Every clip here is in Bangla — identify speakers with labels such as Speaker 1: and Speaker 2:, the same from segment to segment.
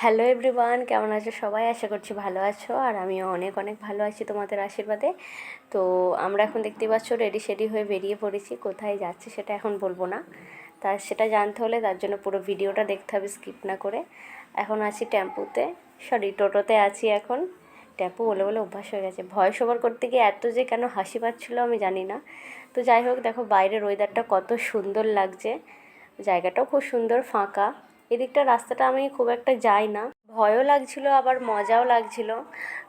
Speaker 1: হ্যালো এভরিওয়ান, কেমন আছো সবাই? আশা করছি ভালো আছো, আর আমিও অনেক অনেক ভালো আছি তোমাদের আশীর্বাদে। তো আমরা এখন দেখতেই পাচ্ছ রেডি শেডি হয়ে বেরিয়ে পড়েছি। কোথায় যাচ্ছি সেটা এখন বলবো না, সেটা জানতে হলে তার জন্য পুরো ভিডিওটা দেখতে হবে স্কিপ না করে। এখন আছি টেম্পুতে, সরি টোটোতে আছি এখন। টেম্পু বলে বলে অভ্যাস হয়ে গেছে। ভয়েস ওভার করতে গিয়ে এত যে কেন হাসি পাচ্ছিলো আমি জানি না। তো যাই হোক, দেখো বাইরের ওয়েদারটা কত সুন্দর লাগছে, জায়গাটাও খুব সুন্দর, ফাঁকা। এদিকটা রাস্তাটা আমি খুব একটা যাই না, ভয়ও লাগছিল আবার মজাও লাগছিল।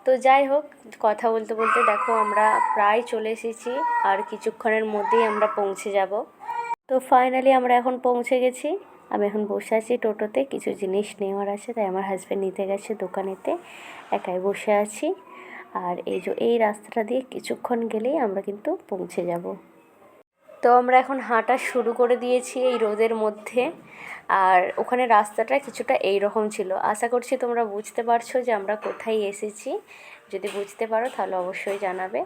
Speaker 1: তো যাই হোক, কথা বলতে বলতে দেখো আমরা প্রায় চলে এসেছি, আর কিছুক্ষণের মধ্যেই আমরা পৌঁছে যাব। তো ফাইনালি আমরা এখন পৌঁছে গেছি। আমি এখন বসে আছি টোটোতে, কিছু জিনিস নেওয়ার আছে, তাই আমার হাজব্যান্ড নিতে গেছে দোকানেতে, একাই বসে আছি। আর এই রাস্তাটা দিয়ে কিছুক্ষণ গেলেই আমরা কিন্তু পৌঁছে যাব। তো আমরা এখন হাঁটা শুরু করে দিয়েছি এই রোদের মধ্যে। আর ওখানে রাস্তাটা কিছুটা এই রকম ছিল। আশা করছি তোমরা বুঝতে পারছো যে আমরা কোথায় এসেছি। যদি বুঝতে পারো তাহলে অবশ্যই জানাবে।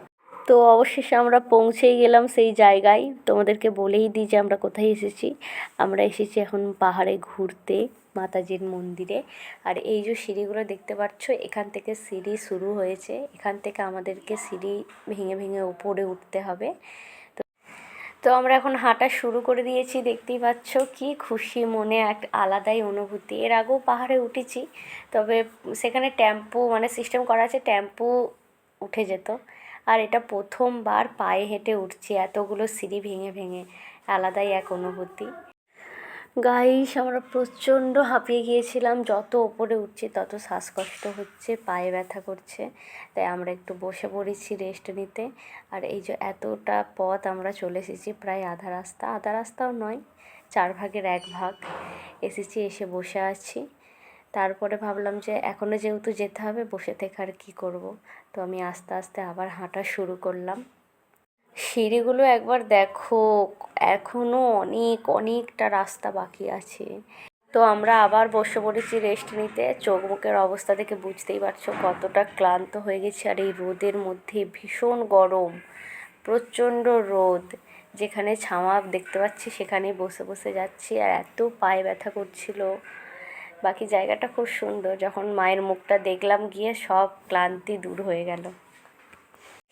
Speaker 1: তো অবশেষে আমরা পৌঁছেই গেলাম সেই জায়গায়। তোমাদেরকে বলেই দিই যে আমরা কোথায় এসেছি। আমরা এসেছি এখন পাহাড়ে ঘুরতে, মাতাজির মন্দিরে। আর এই যে সিঁড়িগুলো দেখতে পাচ্ছ, এখান থেকে সিঁড়ি শুরু হয়েছে। এখান থেকে আমাদেরকে সিঁড়ি ভেঙে ভেঙে উপরে উঠতে হবে। তো আমরা এখন হাঁটা শুরু করে দিয়েছি, দেখতেই পাচ্ছ। কি খুশি মনে, এক আলাদাই অনুভূতি। এর আগেও পাহাড়ে উঠেছি, তবে সেখানে টেম্পু সিস্টেম করা আছে, টেম্পু উঠে যেত। আর এটা প্রথমবার পায়ে হেঁটে উঠছি এতগুলো সিঁড়ি ভেঙে ভেঙে, আলাদাই এক অনুভূতি। গাইস, আমরা প্রচণ্ড হাঁপিয়ে গিয়েছিলাম। যত ওপরে উঠছি তত শ্বাসকষ্ট হচ্ছে, পায়ে ব্যথা করছে, তাই আমরা একটু বসে পড়েছি রেস্ট নিতে। আর এই যে এতটা পথ আমরা চলে এসেছি, প্রায় আধা রাস্তা, আধা রাস্তাও নয়, 1/4 ভাগ এসেছি। এসে বসে আছি। তারপরে ভাবলাম যে এখনও যেহেতু যেতে হবে, বসে থেকে আর কী করব। তো আমি আস্তে আস্তে আবার হাঁটা শুরু করলাম। সিঁড়িগুলো একবার দেখো, এখনও অনেকটা রাস্তা বাকি আছে। তো আমরা আবার বসে পড়েছি রেস্ট নিতে। চোখ মুখের অবস্থা দেখে বুঝতেই পারছো কতটা ক্লান্ত হয়ে গেছি। আর এই রোদের মধ্যে ভীষণ গরম, প্রচণ্ড রোদ। যেখানে ছাওয়া দেখতে পাচ্ছি সেখানেই বসে বসে যাচ্ছি, আর এত পায়ে ব্যথা করছিল। বাকি জায়গাটা খুব সুন্দর। যখন মায়ের মুখটা দেখলাম গিয়ে, সব ক্লান্তি দূর হয়ে গেল।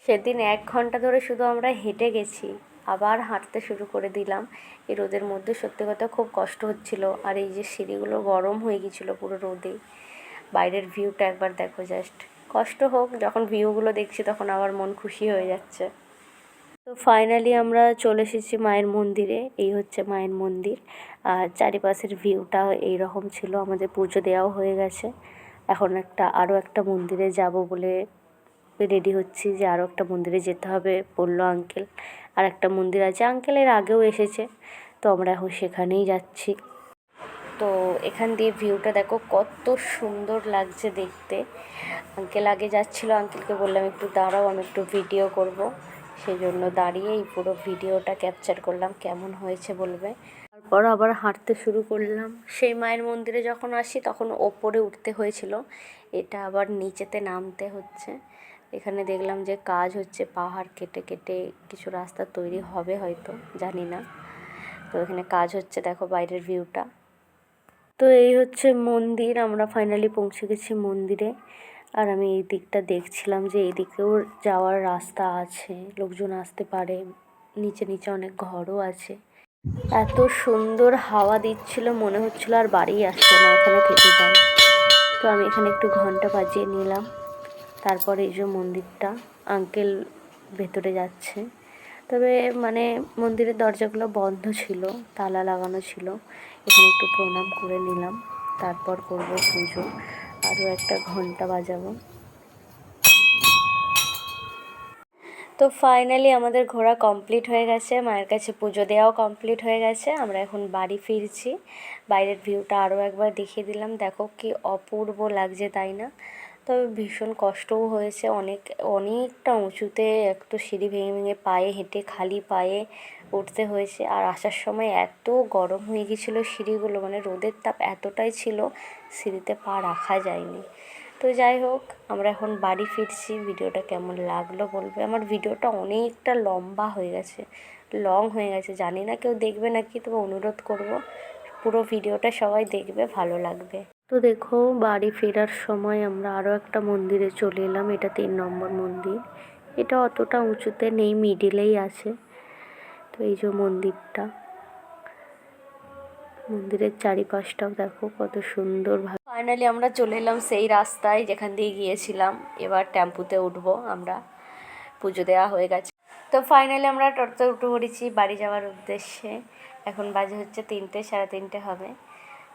Speaker 1: সেদিন 1 ঘন্টা ধরে শুধু আমরা হেঁটে গেছি, আবার হাঁটতে শুরু করে দিলাম। এই রোদের মধ্যে সত্যি কথা খুব কষ্ট হচ্ছিল। আর এই যে সিঁড়িগুলো গরম হয়ে গিয়েছিলো পুরো রোদে। বাইরের ভিউটা একবার দেখো জাস্ট। কষ্ট হোক, যখন ভিউগুলো দেখছি তখন আবার মন খুশি হয়ে যাচ্ছে। তো ফাইনালি আমরা চলে এসেছি মায়ের মন্দিরে। এই হচ্ছে মায়ের মন্দির। আর চারিপাশের ভিউটা এই রকম ছিল। আমাদের পুজো দেওয়াও হয়ে গেছে। এখন আরও একটা মন্দিরে যাব বলে রেডি হচ্ছি, যে আরও একটা মন্দিরে যেতে হবে বললো আঙ্কেল। আর একটা মন্দির আছে, আঙ্কেলের আগেও এসেছে, তো আমরা এখন সেখানেই যাচ্ছি। তো এখান দিয়ে ভিউটা দেখো কত সুন্দর লাগছে দেখতে। আঙ্কেল আগে যাচ্ছিলো, আঙ্কেলকে বললাম একটু দাঁড়াও, আমি একটু ভিডিও করব। সেই জন্য দাঁড়িয়ে এই পুরো ভিডিওটা ক্যাপচার করলাম, কেমন হয়েছে বলবে। তারপর আবার হাঁটতে শুরু করলাম। সেই মায়ের মন্দিরে যখন আসি তখন ওপরে উঠতে হয়েছিল, এটা আবার নিচেতে নামতে হচ্ছে। এখানে দেখলাম যে কাজ হচ্ছে, পাহাড় কেটে কেটে কিছু রাস্তা তৈরি হবে হয়তো, জানি না। তো এখানে কাজ হচ্ছে, দেখো বাইরের ভিউটা। তো এই হচ্ছে মন্দির। আমরা ফাইনালি পৌঁছে গেছি মন্দিরে। আর আমি এই দিকটা দেখছিলাম যে এই দিকেও যাওয়ার রাস্তা আছে, লোকজন আসতে পারে। নিচে নিচে অনেক ঘরও আছে। এত সুন্দর হাওয়া দিচ্ছিল, মনে হচ্ছিল আর বাড়ি আসবো না, এখানে থেকে যাই। তো আমি এখানে একটু ঘন্টা বাজিয়ে নিলাম। তারপরে এই যে মন্দিরটা, আঙ্কেল ভেতরে যাচ্ছে। তবে মন্দিরের দরজাগুলো বন্ধ ছিল, তালা লাগানো ছিল। এখানে একটু প্রণাম করে নিলাম, তারপর করব পুজো। আরও একটা ঘন্টা বাজাবো। তো ফাইনালি আমাদের ঘোরা কমপ্লিট হয়ে গেছে, মায়ের কাছে পুজো দেওয়াও কমপ্লিট হয়ে গেছে। আমরা এখন বাড়ি ফিরছি। বাইরের ভিউটা আরও একবার দেখিয়ে দিলাম, দেখো কি অপূর্ব লাগছে, তাই না? তবে ভীষণ কষ্টও হয়েছে, অনেকটা উঁচুতে একটু সিঁড়ি ভেঙে ভেঙে পায়ে হেঁটে খালি পায়ে উঠতে হয়েছে। আর আসার সময় এত গরম হয়ে গিয়েছিলো সিঁড়িগুলো, রোদের তাপ এতটাই ছিল, সিঁড়িতে পা রাখা যায়নি। তো যাই হোক, আমরা এখন বাড়ি ফিরছি। ভিডিওটা কেমন লাগলো বলবে। আমার ভিডিওটা অনেকটা লম্বা হয়ে গেছে, লং হয়ে গেছে, জানি না কেউ দেখবে নাকি, তবে অনুরোধ করব পুরো ভিডিওটা সবাই দেখবে, ভালো লাগবে। তো দেখো বাড়ি ফেরার সময় আমরা আরও একটা মন্দিরে চলে এলাম। এটা 3 নম্বর মন্দির। এটা অতটা উঁচুতে নেই, মিডিলেই আছে। তো এই যে মন্দিরটা, মন্দিরের চারিপাশটাও দেখো কত সুন্দরভাবে। ফাইনালি আমরা চলে এলাম সেই রাস্তায় যেখান দিয়ে গিয়েছিলাম। এবার টেম্পুতে উঠবো আমরা, পুজো দেওয়া হয়ে গেছে। তো ফাইনালি আমরা টোটোতে উঠে পড়েছি বাড়ি যাওয়ার উদ্দেশ্যে। এখন বাজে হচ্ছে 3টে, 3:30 হবে।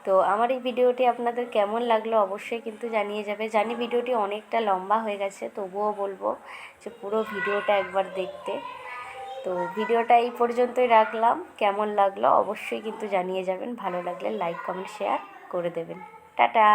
Speaker 1: তো আমার এই ভিডিওটি আপনাদের কেমন লাগলো অবশ্যই কিন্তু জানিয়ে যাবে। জানি ভিডিওটি অনেকটা লম্বা হয়ে গেছে, তবুও বলবো যে পুরো ভিডিওটা একবার দেখতে। তো ভিডিওটা এই পর্যন্তই রাখলাম। কেমন লাগলো অবশ্যই কিন্তু জানিয়ে যাবেন। ভালো লাগলে লাইক, কমেন্ট, শেয়ার করে দেবেন। টাটা।